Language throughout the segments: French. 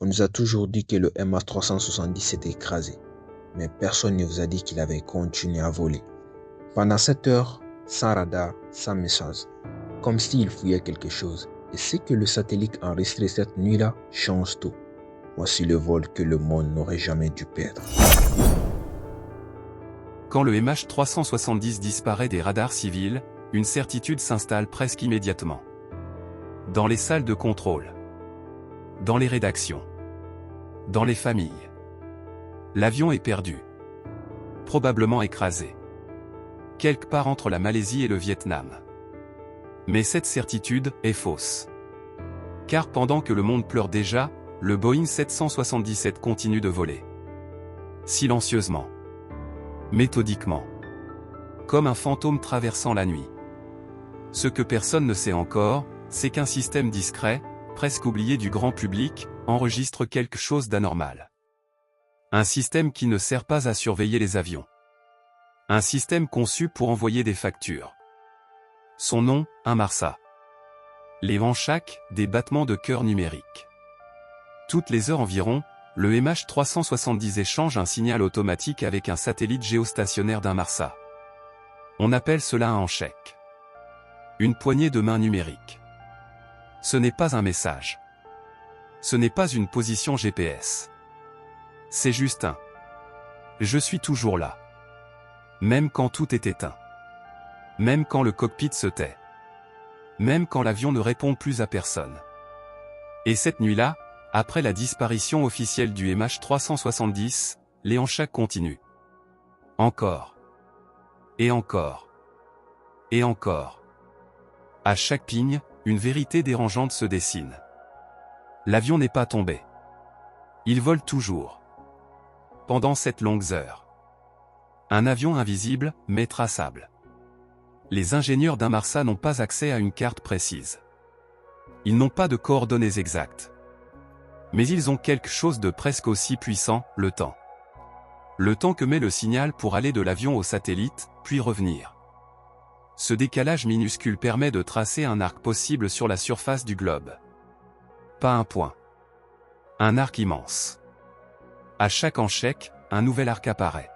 On nous a toujours dit que le MH370 s'était écrasé, mais personne ne vous a dit qu'il avait continué à voler. Pendant 7 heures, sans radar, sans message, comme s'il fouillait quelque chose. Et ce que le satellite enregistré cette nuit-là change tout. Voici le vol que le monde n'aurait jamais dû perdre. Quand le MH370 disparaît des radars civils, une certitude s'installe presque immédiatement. Dans les salles de contrôle, dans les rédactions, dans les familles. L'avion est perdu. Probablement écrasé. Quelque part entre la Malaisie et le Vietnam. Mais cette certitude est fausse. Car pendant que le monde pleure déjà, le Boeing 777 continue de voler. Silencieusement. Méthodiquement. Comme un fantôme traversant la nuit. Ce que personne ne sait encore, c'est qu'un système discret, presque oublié du grand public, enregistre quelque chose d'anormal. Un système qui ne sert pas à surveiller les avions. Un système conçu pour envoyer des factures. Son nom, un Marsa. Les manchacs, des battements de cœur numériques. Toutes les heures environ, le MH370 échange un signal automatique avec un satellite géostationnaire d'un Marsa. On appelle cela un handshake. Une poignée de main numérique. Ce n'est pas un message. Ce n'est pas une position GPS. C'est juste un « Je suis toujours là ». Même quand tout est éteint. Même quand le cockpit se tait. Même quand l'avion ne répond plus à personne. Et cette nuit-là, après la disparition officielle du MH370, les handshakes continuent. Encore. Et encore. Et encore. À chaque pigne, une vérité dérangeante se dessine. L'avion n'est pas tombé. Il vole toujours. Pendant cette longue heure. Un avion invisible, mais traçable. Les ingénieurs d'un Marsa n'ont pas accès à une carte précise. Ils n'ont pas de coordonnées exactes. Mais ils ont quelque chose de presque aussi puissant, le temps. Le temps que met le signal pour aller de l'avion au satellite, puis revenir. Ce décalage minuscule permet de tracer un arc possible sur la surface du globe. Pas un point. Un arc immense. À chaque handshake, un nouvel arc apparaît.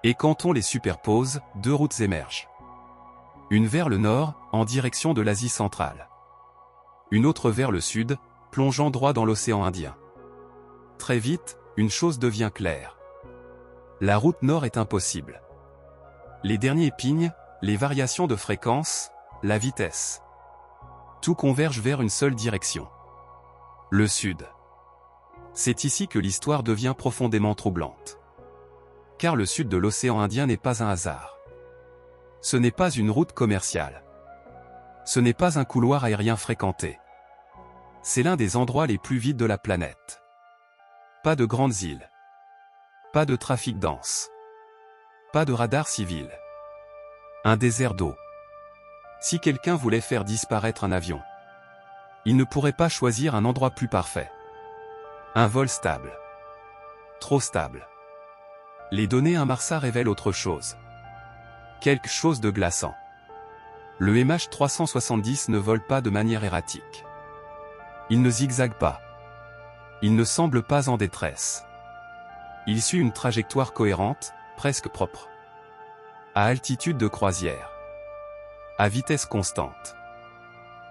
Et quand on les superpose, deux routes émergent. Une vers le nord, en direction de l'Asie centrale. Une autre vers le sud, plongeant droit dans l'océan Indien. Très vite, une chose devient claire. La route nord est impossible. Les derniers pignes, les variations de fréquence, la vitesse. Tout converge vers une seule direction. Le sud. C'est ici que l'histoire devient profondément troublante. Car le sud de l'océan Indien n'est pas un hasard. Ce n'est pas une route commerciale. Ce n'est pas un couloir aérien fréquenté. C'est l'un des endroits les plus vides de la planète. Pas de grandes îles. Pas de trafic dense. Pas de radar civil. Un désert d'eau. Si quelqu'un voulait faire disparaître un avion, il ne pourrait pas choisir un endroit plus parfait. Un vol stable. Trop stable. Les données Inmarsa révèlent autre chose. Quelque chose de glaçant. Le MH370 ne vole pas de manière erratique. Il ne zigzague pas. Il ne semble pas en détresse. Il suit une trajectoire cohérente, presque propre. À altitude de croisière. À vitesse constante.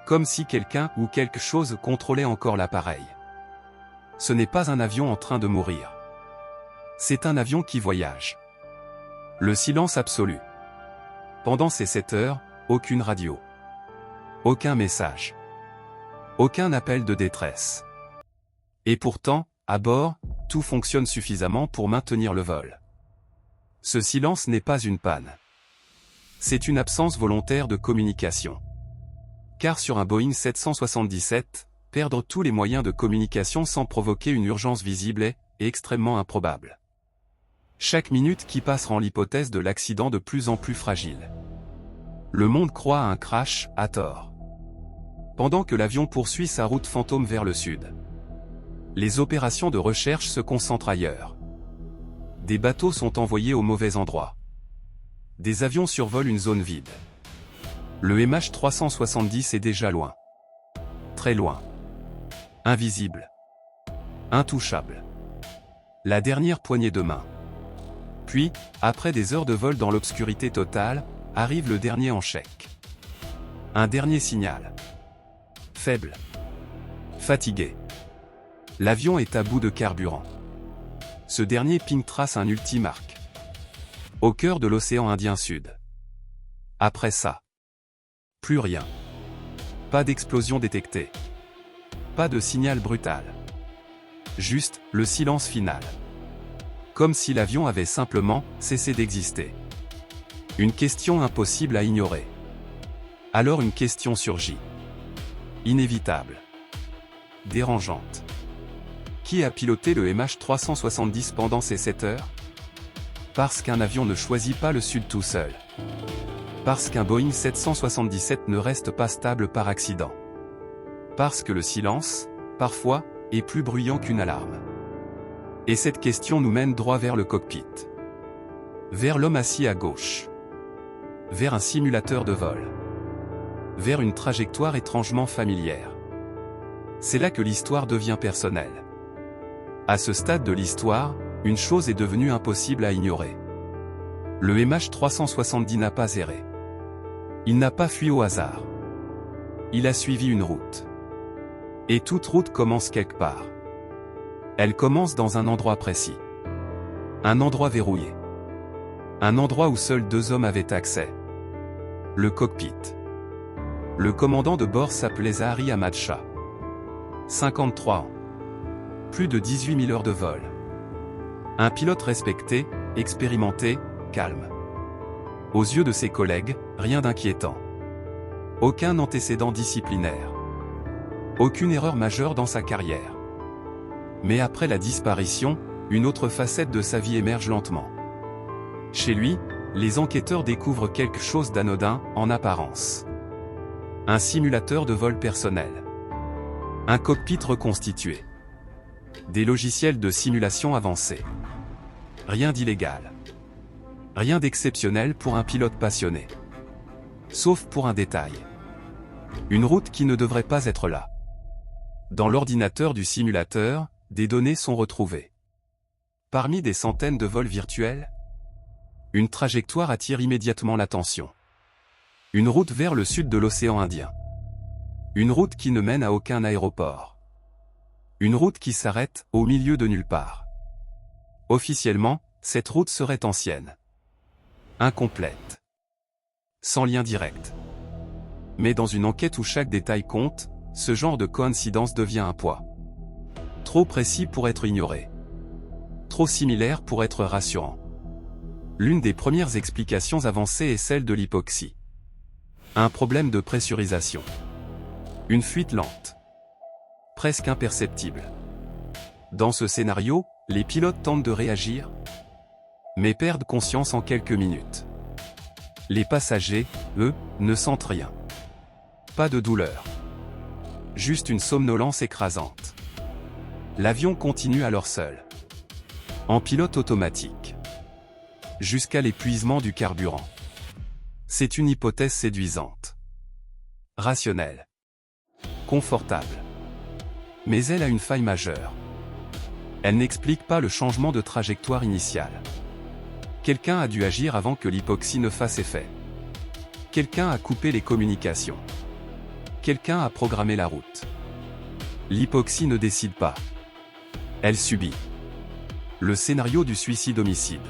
Comme si quelqu'un ou quelque chose contrôlait encore l'appareil. Ce n'est pas un avion en train de mourir. C'est un avion qui voyage. Le silence absolu. Pendant ces 7 heures, aucune radio. Aucun message. Aucun appel de détresse. Et pourtant, à bord, tout fonctionne suffisamment pour maintenir le vol. Ce silence n'est pas une panne. C'est une absence volontaire de communication. Car sur un Boeing 777, perdre tous les moyens de communication sans provoquer une urgence visible est extrêmement improbable. Chaque minute qui passe rend l'hypothèse de l'accident de plus en plus fragile. Le monde croit à un crash, à tort. Pendant que l'avion poursuit sa route fantôme vers le sud. Les opérations de recherche se concentrent ailleurs. Des bateaux sont envoyés au mauvais endroit. Des avions survolent une zone vide. Le MH370 est déjà loin. Très loin. Invisible. Intouchable. La dernière poignée de main. Puis, après des heures de vol dans l'obscurité totale, arrive le dernier en chèque. Un dernier signal. Faible. Fatigué. L'avion est à bout de carburant. Ce dernier ping trace un ultime arc. Au cœur de l'océan Indien Sud. Après ça. Plus rien. Pas d'explosion détectée. Pas de signal brutal. Juste, le silence final. Comme si l'avion avait simplement cessé d'exister. Une question impossible à ignorer. Alors une question surgit. Inévitable. Dérangeante. Qui a piloté le MH370 pendant ces 7 heures? Parce qu'un avion ne choisit pas le sud tout seul. Parce qu'un Boeing 777 ne reste pas stable par accident. Parce que le silence, parfois, est plus bruyant qu'une alarme. Et cette question nous mène droit vers le cockpit. Vers l'homme assis à gauche. Vers un simulateur de vol. Vers une trajectoire étrangement familière. C'est là que l'histoire devient personnelle. À ce stade de l'histoire, une chose est devenue impossible à ignorer. Le MH370 n'a pas erré. Il n'a pas fui au hasard. Il a suivi une route. Et toute route commence quelque part. Elle commence dans un endroit précis. Un endroit verrouillé. Un endroit où seuls 2 hommes avaient accès. Le cockpit. Le commandant de bord s'appelait Zahari Ahmad Shah. 53 ans. Plus de 18 000 heures de vol. Un pilote respecté, expérimenté, calme. Aux yeux de ses collègues, rien d'inquiétant. Aucun antécédent disciplinaire. Aucune erreur majeure dans sa carrière. Mais après la disparition, une autre facette de sa vie émerge lentement. Chez lui, les enquêteurs découvrent quelque chose d'anodin, en apparence. Un simulateur de vol personnel. Un cockpit reconstitué. Des logiciels de simulation avancés. Rien d'illégal. Rien d'exceptionnel pour un pilote passionné. Sauf pour un détail. Une route qui ne devrait pas être là. Dans l'ordinateur du simulateur, des données sont retrouvées. Parmi des centaines de vols virtuels, une trajectoire attire immédiatement l'attention. Une route vers le sud de l'océan Indien. Une route qui ne mène à aucun aéroport. Une route qui s'arrête au milieu de nulle part. Officiellement, cette route serait ancienne. Incomplète. Sans lien direct. Mais dans une enquête où chaque détail compte, ce genre de coïncidence devient un poids. Trop précis pour être ignoré. Trop similaire pour être rassurant. L'une des premières explications avancées est celle de l'hypoxie. Un problème de pressurisation. Une fuite lente. Presque imperceptible. Dans ce scénario, les pilotes tentent de réagir, mais perdent conscience en quelques minutes. Les passagers, eux, ne sentent rien. Pas de douleur. Juste une somnolence écrasante. L'avion continue alors seul. En pilote automatique. Jusqu'à l'épuisement du carburant. C'est une hypothèse séduisante. Rationnelle. Confortable. Mais elle a une faille majeure. Elle n'explique pas le changement de trajectoire initiale. Quelqu'un a dû agir avant que l'hypoxie ne fasse effet. Quelqu'un a coupé les communications. Quelqu'un a programmé la route. L'hypoxie ne décide pas. Elle subit. Le scénario du suicide homicide.